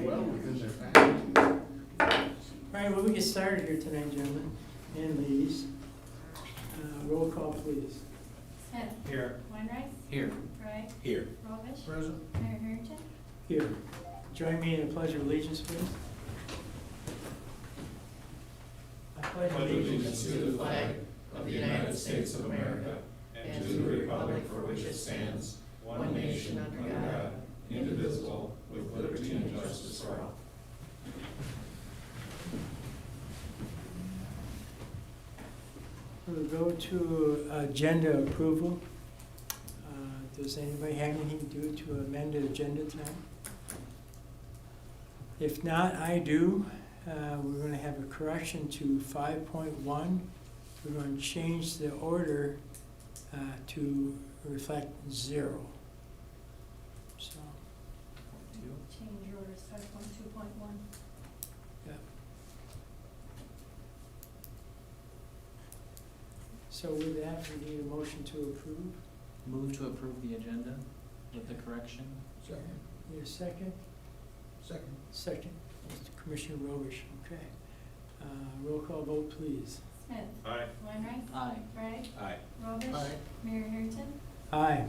well within their faculty. All right, well, we get started here tonight, gentlemen and ladies. Roll call, please. Smith. Here. Weinreich. Here. Bragg. Here. Robish. Present. Mayor Harrington. Here. Join me in the pledge of allegiance, please. I pledge Allegiance to the flag of the United States of America and to the republic for which it stands, one nation under God, indivisible, with liberty and justice for all. We'll go to agenda approval. Does anybody have anything to do to amend the agenda tonight? If not, I do. We're going to have a correction to 5.1. We're going to change the order to reflect 0. So, Change orders 5.2.1. yeah. So with that, we need a motion to approve. Move to approve the agenda with the correction. Second. Need a second? Second. Second. Mr. Commissioner Robish, okay. Roll call vote, please. Smith. Aye. Weinreich. Aye. Bragg. Aye. Robish. Aye. Mayor Harrington. Aye.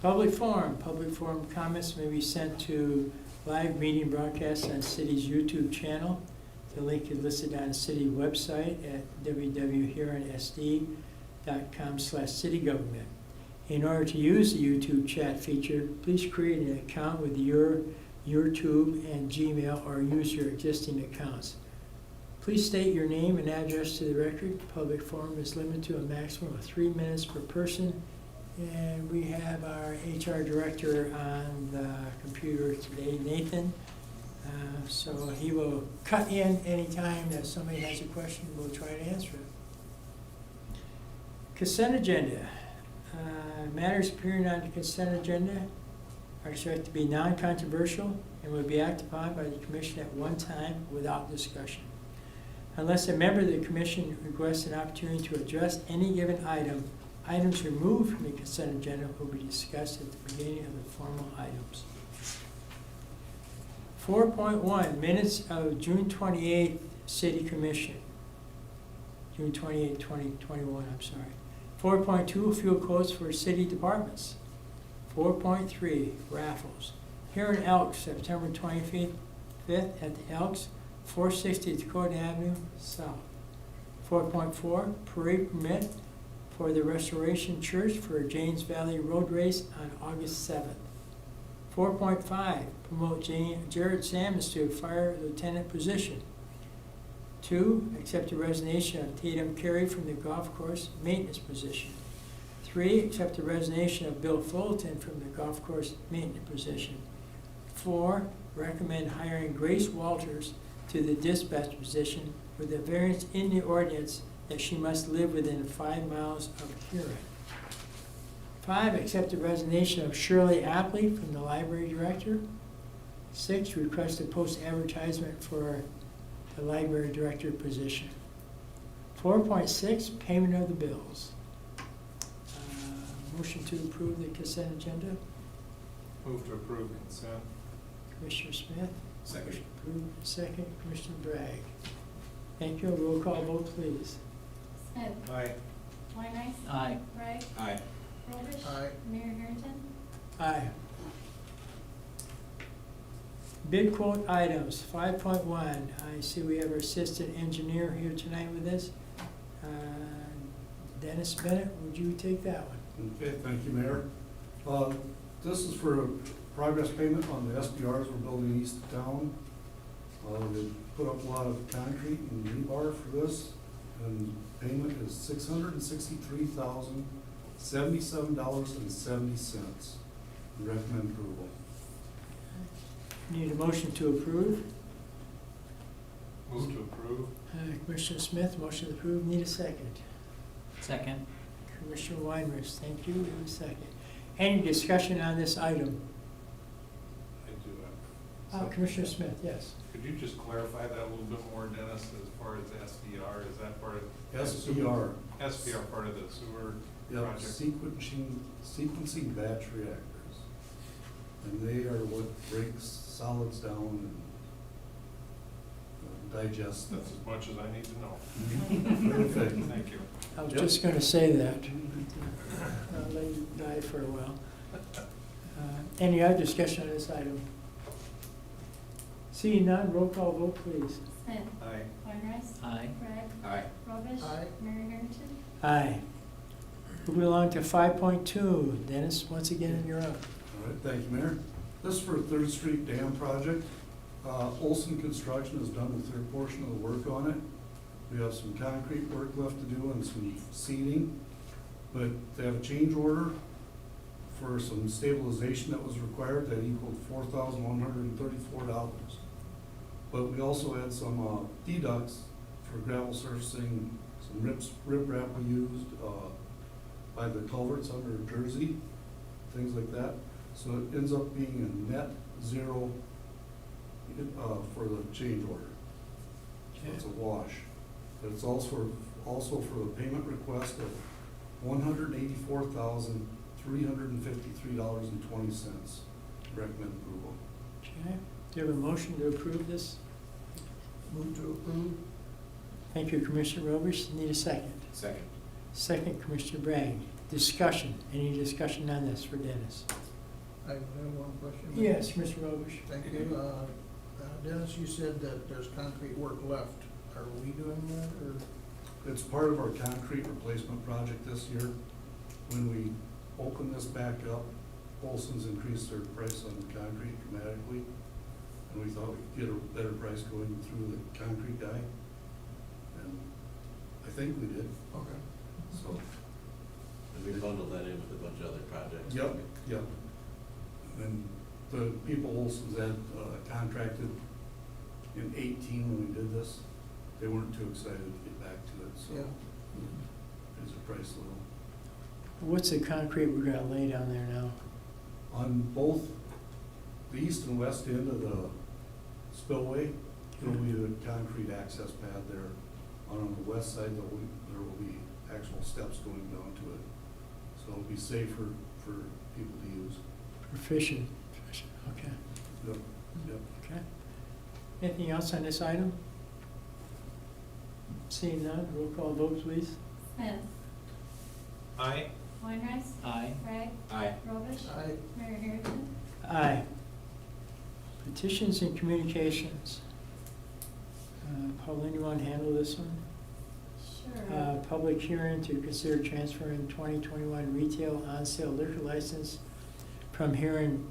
Public forum. Public forum comments may be sent to live meeting broadcast on city's YouTube channel. The link is listed on the city website at www.huronsd.com/citygovernment. In order to use the YouTube chat feature, please create an account with your YouTube and Gmail or use your existing accounts. Please state your name and address to the record. Public forum is limited to a maximum of 3 minutes per person. And we have our HR director on the computer today, Nathan. So he will cut in anytime that somebody has a question. We'll try to answer it. Consent agenda. Matters appearing on the consent agenda are expected to be non-controversial and will be acted upon by the commission at one time without discussion. Unless a member of the commission requests an opportunity to address any given item, items removed from the consent agenda will be discussed at the beginning of the formal items. 4.1, minutes of June 28th City Commission. June 28, 2021, I'm sorry. 4.2, fuel quotes for city departments. 4.3, raffles. Huron Elks, September 25th at the Elks, 460 Dakota Avenue South. 4.4, parade permit for the Restoration Church for James Valley Road Race on August 7th. 4.5, promote Jared Sammons to a fire lieutenant position. 2, accept the resignation of Tatum Carey from the golf course maintenance position. 3, accept the resignation of Bill Fulton from the golf course maintenance position. 4, recommend hiring Grace Walters to the dispatch position with a variance in the ordinance that she must live within 5 miles of Huron. 5, accept the resignation of Shirley Apley from the library director. 6, request a post advertisement for the library director position. 4.6, payment of the bills. Motion to approve the consent agenda. Move to approve consent. Commissioner Smith. Second. Motion approved. Second, Commissioner Bragg. Thank you. Roll call vote, please. Smith. Aye. Weinreich. Aye. Bragg. Aye. Robish. Aye. Mayor Harrington. Aye. Bid quote items, 5.1. I see we have our assistant engineer here tonight with us. Dennis Bennett, would you take that one? Okay, thank you, Mayor. This is for a progress payment on the SBRs we're building east of town. We put up a lot of concrete and rebar for this, and payment is $663,077.70. Recommend approval. Need a motion to approve. Move to approve. Commissioner Smith, motion approved. Need a second. Second. Commissioner Weinrich, thank you. Need a second. Any discussion on this item? I do have. Commissioner Smith, yes. Could you just clarify that a little bit more, Dennis, as far as SDR? Is that part of? SBR. SBR part of the sewer Yep, project? sequencing batch reactors. And they are what breaks solids down and digest. That's as much as I need to know. Perfect. Thank you. I was Yep. just gonna say that. I'll let you die for a while. Any other discussion on this item? Seeing none, roll call vote, please. Smith. Aye. Weinreich. Aye. Craig. Aye. Robish. Aye. Mayor Harrington. Aye. Moving along to 5.2. Dennis, once again, you're up. All right, thank you, Mayor. This is for Third Street Dam project. Olson Construction has done the third portion of the work on it. We have some concrete work left to do and some seeding, but they have a change order for some stabilization that was required that equaled $4,134. But we also had some deducts for gravel surfacing, some riprap we used by the culverts under Jersey, things like that. So it ends up being a net zero for the change order. So it's a wash. But it's also for the payment request of $184,353.20. Recommend approval. Okay. Do you have a motion to approve this? Move to approve. Thank you, Commissioner Robish. Need a second? Second. Second, Commissioner Bragg. Discussion. Any discussion on this for Dennis? I have one question. Yes, Commissioner Robish. Thank you. Dennis, you said that there's concrete work left. Are we doing that, or? It's part of our concrete replacement project this year. When we open this back up, Olson's increased their price on the concrete dramatically. And we thought we could get a better price going through the concrete guy. And I think we did, Okay. so. And we bundled that in with a bunch of other projects. Yep. And the people Olson's had contracted in 18 when we did this, they weren't too excited to get back to it, so. Yeah. It's a price little. What's the concrete we're gonna lay down there now? On both the east and west end of the spillway, there will be a concrete access pad there. On the west side, there will be actual steps going down to it. So it'll be safer for people to use. Proficient. Okay. Yep. Okay. Anything else on this item? Seeing none, roll call vote, please. Smith. Aye. Weinreich. Aye. Craig. Aye. Robish. Aye. Mayor Harrington. Aye. Petitions and communications. Pauline, you want to handle this one? Sure. Public hearing to consider transferring 2021 retail on-sale liquor license from Huron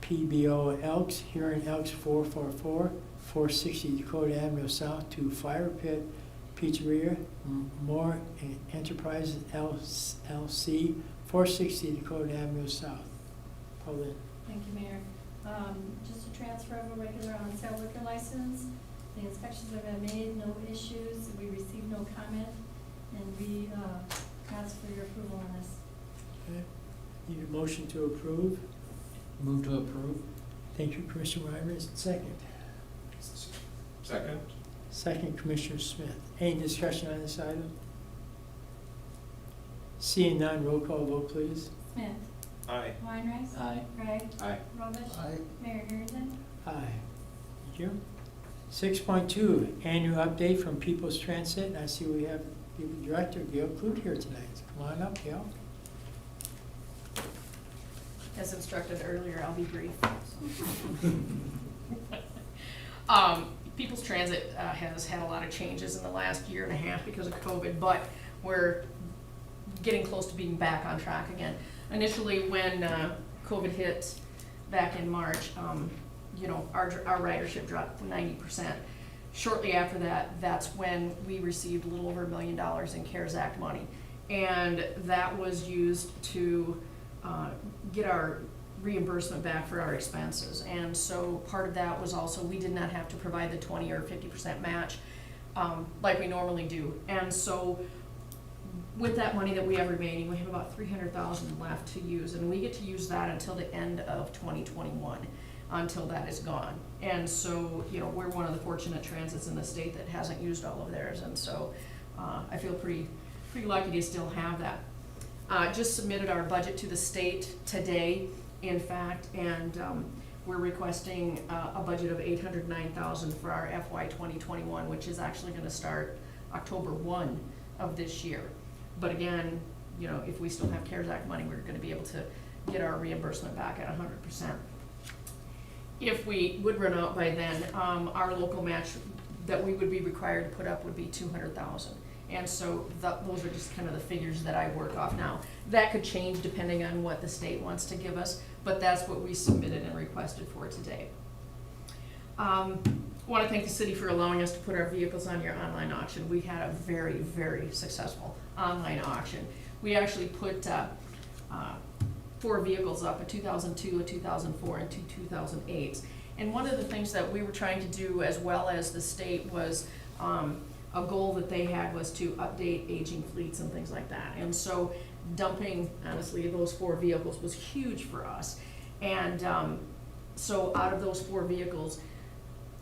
PBO Elks, Huron Elks 444, 460 Dakota Avenue South to Fire Pit Pizzeria, More Enterprises LC, 460 Dakota Avenue South. Pauline. Thank you, Mayor. Just a transfer of a regular on-sale liquor license. The inspections have been made, no issues. We received no comment, and we ask for your approval on this. Okay. Need a motion to approve. Move to approve. Thank you, Commissioner Wyman. Second. Second. Second, Commissioner Smith. Any discussion on this item? Seeing none, roll call vote, please. Smith. Aye. Weinreich. Aye. Craig. Aye. Robish. Aye. Mayor Harrington. Aye. Thank you. 6.2, annual update from People's Transit. I see we have People Director Gail Clute here tonight. Come on up, Gail. As instructed earlier, I'll be brief. People's Transit has had a lot of changes in the last year and a half because of COVID, but we're getting close to being back on track again. Initially, when COVID hit back in March, our ridership dropped 90%. Shortly after that, that's when we received a little over $1 million in CARES Act money. And that was used to get our reimbursement back for our expenses. And so part of that was also, we did not have to provide the 20 or 50% match like we normally do. And so with that money that we have remaining, we have about $300,000 left to use, and we get to use that until the end of 2021, until that is gone. And so, we're one of the fortunate transits in the state that hasn't used all of theirs, and so I feel pretty lucky to still have that. Just submitted our budget to the state today, in fact, and we're requesting a budget of $809,000 for our FY 2021, which is actually gonna start October 1 of this year. But again, you know, if we still have CARES Act money, we're gonna be able to get our reimbursement back at 100%. If we would run out by then, our local match that we would be required to put up would be 200,000. And so those are just kind of the figures that I work off now. That could change depending on what the state wants to give us, but that's what we submitted and requested for today. Want to thank the city for allowing us to put our vehicles on your online auction. We had a very, very successful online auction. We actually put 4 vehicles up, a 2002, a 2004, and 2 2008s. And one of the things that we were trying to do, as well as the state, was a goal that they had was to update aging fleets and things like that. And so dumping, honestly, those 4 vehicles was huge for us. And so out of those 4 vehicles,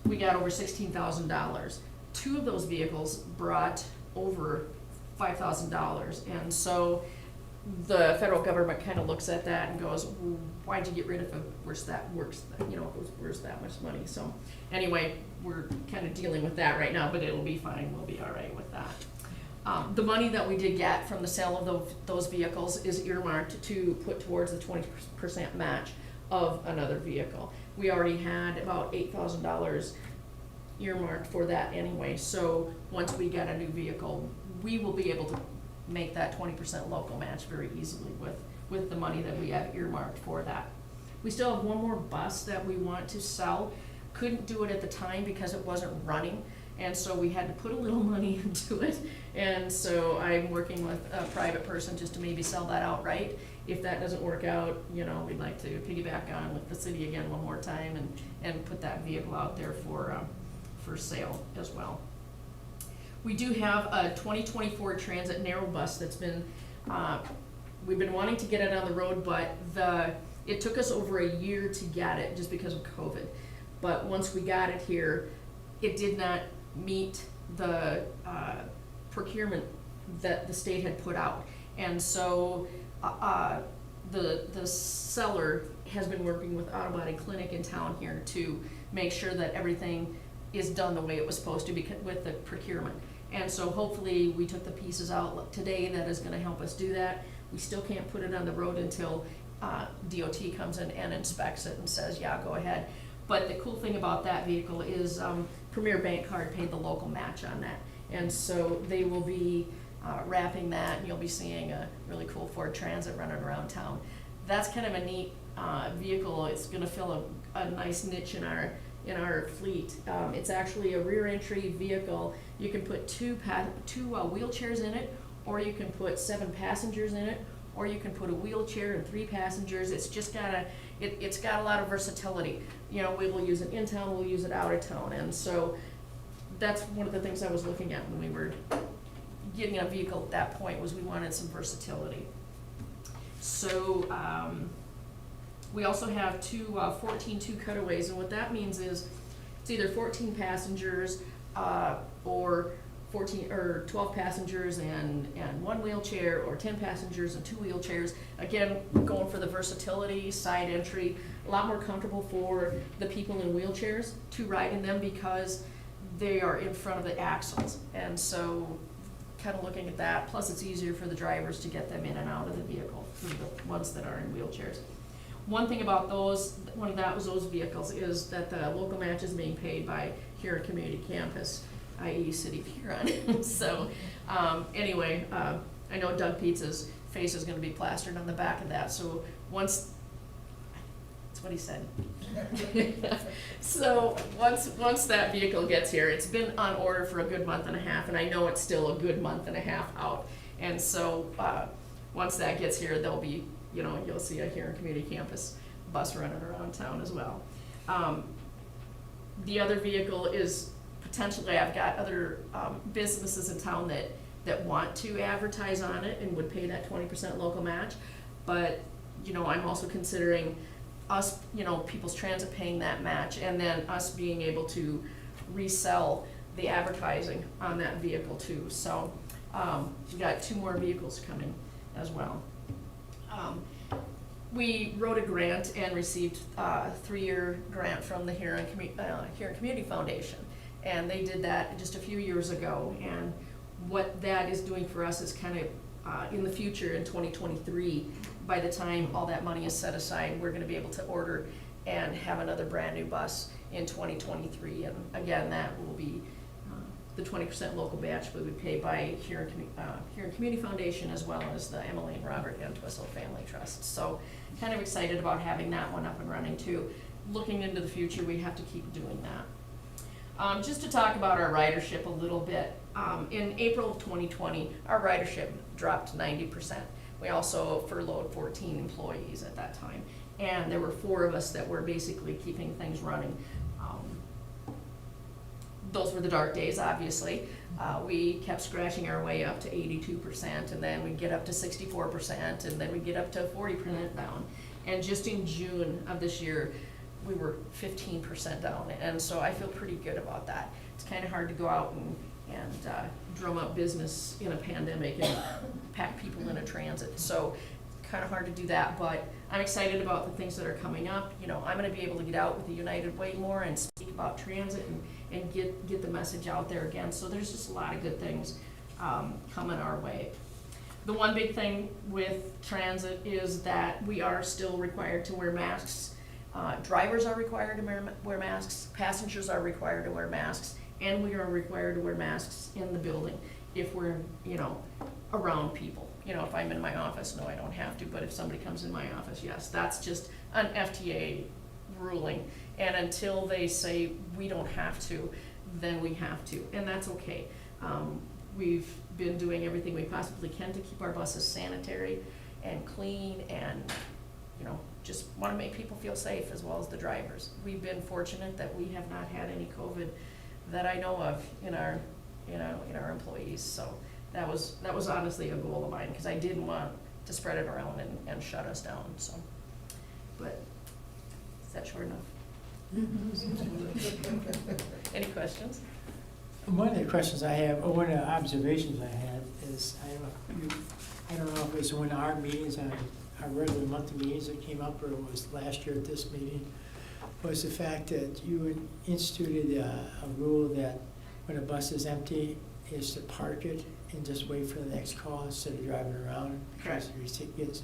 we got over $16,000. 2 of those vehicles brought over $5,000. And so the federal government kind of looks at that and goes, well, why'd you get rid of it? Where's that much money? So anyway, we're kind of dealing with that right now, but it'll be fine. We'll be all right with that. The money that we did get from the sale of those vehicles is earmarked to put towards the 20% match of another vehicle. We already had about $8,000 earmarked for that anyway. So once we get a new vehicle, we will be able to make that 20% local match very easily with the money that we have earmarked for that. We still have one more bus that we want to sell. Couldn't do it at the time because it wasn't running, and so we had to put a little money into it. And so I'm working with a private person just to maybe sell that outright. If that doesn't work out, you know, we'd like to piggyback on with the city again one more time and put that vehicle out there for sale as well. We do have a 2024 Transit narrow bus that's been, we've been wanting to get it on the road, but it took us over a year to get it just because of COVID. But once we got it here, it did not meet the procurement that the state had put out. And so the seller has been working with Auto Body Clinic in town here to make sure that everything is done the way it was supposed to be with the procurement. And so hopefully we took the pieces out today that is gonna help us do that. We still can't put it on the road until DOT comes in and inspects it and says, yeah, go ahead. But the cool thing about that vehicle is Premier Bank Card paid the local match on that. And so they will be wrapping that, and you'll be seeing a really cool Ford Transit running around town. That's kind of a neat vehicle. It's gonna fill a nice niche in our fleet. It's actually a rear entry vehicle. You can put two wheelchairs in it, or you can put 7 passengers in it, or you can put a wheelchair and 3 passengers. It's just it's got a lot of versatility. You know, we will use it in town, we'll use it out of town. And so that's one of the things I was looking at when we were getting a vehicle at that point, was we wanted some versatility. So we also have 2 14-2 cutaways, and what that means is it's either 14 passengers or 12 passengers and 1 wheelchair, or 10 passengers and 2 wheelchairs. Again, going for the versatility, side entry, a lot more comfortable for the people in wheelchairs to ride in them because they are in front of the axles. And so kind of looking at that, plus it's easier for the drivers to get them in and out of the vehicle for the ones that are in wheelchairs. One thing about those vehicles is that the local match is being paid by Huron Community Campus, i.e. City of Huron. So anyway, I know Doug Pizza's face is gonna be plastered on the back of that, so that's what he said. So once that vehicle gets here, it's been on order for a good month and a half, and I know it's still a good month and a half out. And so once that gets here, there'll be, you know, you'll see a Huron Community Campus bus running around town as well. The other vehicle is potentially, I've got other businesses in town that want to advertise on it and would pay that 20% local match. But, you know, I'm also considering us, you know, People's Transit paying that match, and then us being able to resell the advertising on that vehicle too. So we've got 2 more vehicles coming as well. we wrote a grant and received a 3-year grant from the Huron Community Foundation. And they did that just a few years ago. And what that is doing for us is kind of in the future, in 2023, by the time all that money is set aside, we're gonna be able to order and have another brand new bus in 2023. And again, that will be the 20% local batch we would pay by Huron Community Foundation, as well as the Emily and Robert Entwistle Family Trust. So kind of excited about having that one up and running too. Looking into the future, we have to keep doing that. Just to talk about our ridership a little bit, in April of 2020, our ridership dropped 90%. We also furloughed 14 employees at that time, and there were 4 of us that were basically keeping things running. Those were the dark days, obviously. We kept scratching our way up to 82%, and then we'd get up to 64%, and then we'd get up to 40% down. And just in June of this year, we were 15% down, and so I feel pretty good about that. It's kind of hard to go out and drum up business in a pandemic and pack people in a transit. So kind of hard to do that, but I'm excited about the things that are coming up. You know, I'm gonna be able to get out with the United Way more and speak about transit and get the message out there again. So there's just a lot of good things coming our way. The one big thing with transit is that we are still required to wear masks. Drivers are required to wear masks, passengers are required to wear masks, and we are required to wear masks in the building if we're, you know, around people. You know, if I'm in my office, no, I don't have to, but if somebody comes in my office, yes, that's just an FTA ruling. And until they say we don't have to, then we have to, and that's okay. We've been doing everything we possibly can to keep our buses sanitary and clean, and, you know, just want to make people feel safe as well as the drivers. We've been fortunate that we have not had any COVID that I know of in our employees. So that was honestly a goal of mine, because I didn't want to spread it around and shut us down. So, but is that short enough? Any questions? One of the questions I have, or one of the observations I had is, I don't know if it was one of our meetings, our regular monthly meetings that came up, or it was last year at this meeting, was the fact that you had instituted a rule that when a bus is empty, is to park it and just wait for the next call instead of driving around. Correct. Because of your tickets.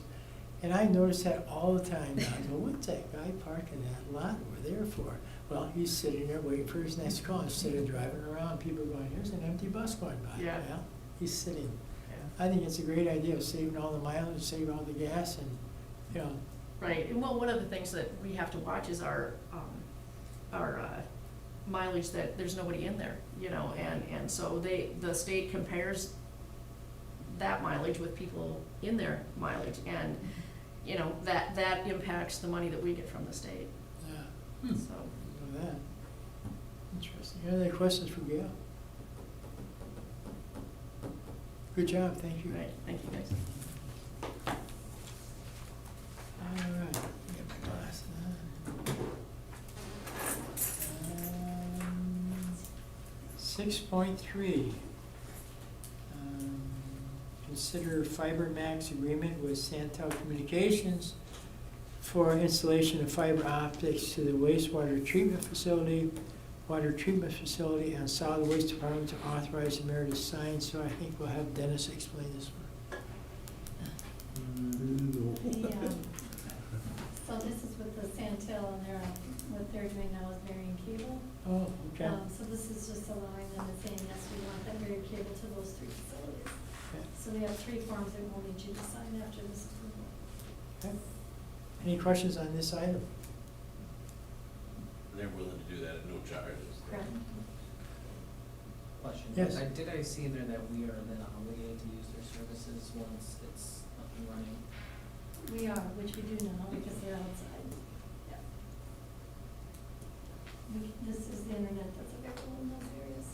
And I notice that all the time now. I go, what's that guy parking that lot we're there for? Well, he's sitting there waiting for his next call instead of driving around. People going, here's an empty bus going by. Yeah. Well, he's sitting. Yeah. I think it's a great idea of saving all the mileage, saving all the gas, and, you know. Right, and well, one of the things that we have to watch is our mileage, that there's nobody in there, you know, and so the state compares that mileage with people in their mileage, and, you know, that impacts the money that we get from the state, Yeah. so. Know that. Interesting. Any other questions for Gail? Good job, thank you. Right, thank you guys. All right, get my glasses on. 6.3. Consider Fiber Max agreement with Santel Communications for installation of fiber optics to the wastewater treatment facility, water treatment facility, and solid waste department to authorize the mayor to sign. So I think we'll have Dennis explain this one. So this is with the Santel, and what they're doing now is burying cable. Oh, okay. So this is just allowing them and saying, yes, we want that buried cable to those 3 facilities. Okay. So we have 3 forms that we'll need you to sign after this approval. Okay. Any questions on this item? They're willing to do that at no charge. Correct. Question. Yes. Did I see in there that we are then obligated to use their services once it's up and running? We are, which we do now because they're outside. Yeah. This is the internet that's available in those areas.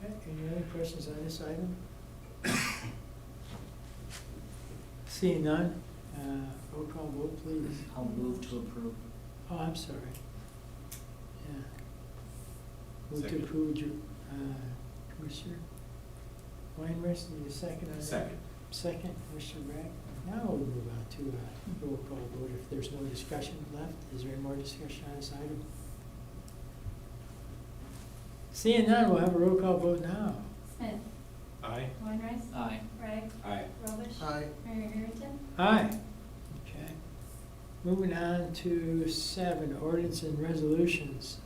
Okay, any other questions on this item? Seeing none, roll call vote, please. I'll move to approve. Oh, I'm sorry. Yeah. Move to Second. approve, Commissioner Weinrich, need a second on that? Second. second, Commissioner Bragg. Now we'll move on to a roll call vote. If there's no discussion left, is there any more discussion on this item? Seeing none, we'll have a roll call vote now. Smith. Aye. Weinreich. Aye. Bragg. Aye. Robish. Aye. Mayor Harrington. Aye. Okay. Moving on to 7, ordinance and resolutions.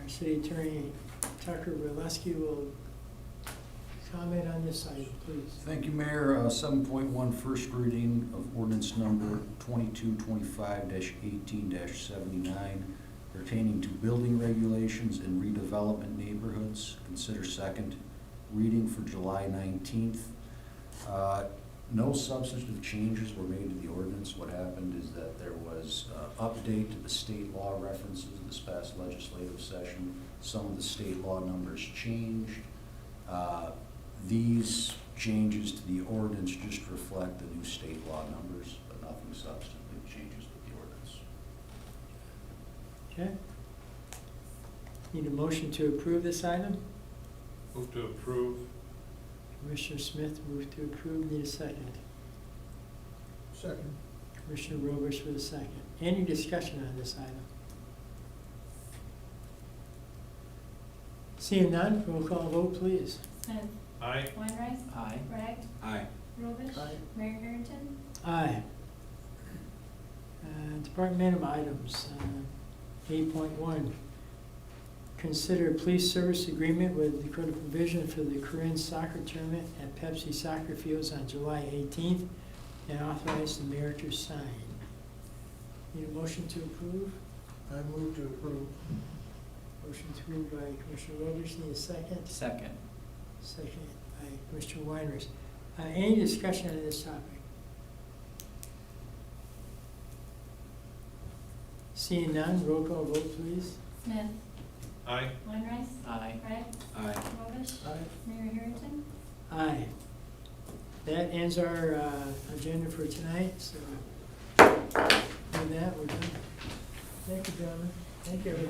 Our city attorney, Tucker Valesky, will comment on this item, please. Thank you, Mayor. 7.1, first reading of ordinance number 2225-18-79 pertaining to building regulations in redevelopment neighborhoods. Consider second reading for July 19th. No substantive changes were made to the ordinance. What happened is that there was update to the state law references this past legislative session. Some of the state law numbers changed. These changes to the ordinance just reflect the new state law numbers, but nothing substantive changes with the ordinance. Okay. Need a motion to approve this item? Move to approve. Commissioner Smith moved to approve. Need a second. Second. Commissioner Robish with a second. Any discussion on this item? Seeing none, roll call vote, please. Smith. Aye. Weinreich. Aye. Bragg. Aye. Robish. Aye. Mayor Harrington. Aye. Departmental items, 8.1. Consider police service agreement with Dakota Provision for the Huron soccer tournament at Pepsi Soccer Fields on July 18th and authorize the mayor to sign. Need a motion to approve? I move to approve. Motion approved by Commissioner Robish. Need a second? Second. Second by Commissioner Weinrich. Any discussion on this topic? Seeing none, roll call vote, please. Smith. Aye. Weinreich. Aye. Bragg. Aye. Robish. Aye. Mayor Harrington. Aye. That ends our agenda for tonight, so with that, we're done. Thank you, gentlemen. Thank you, everybody.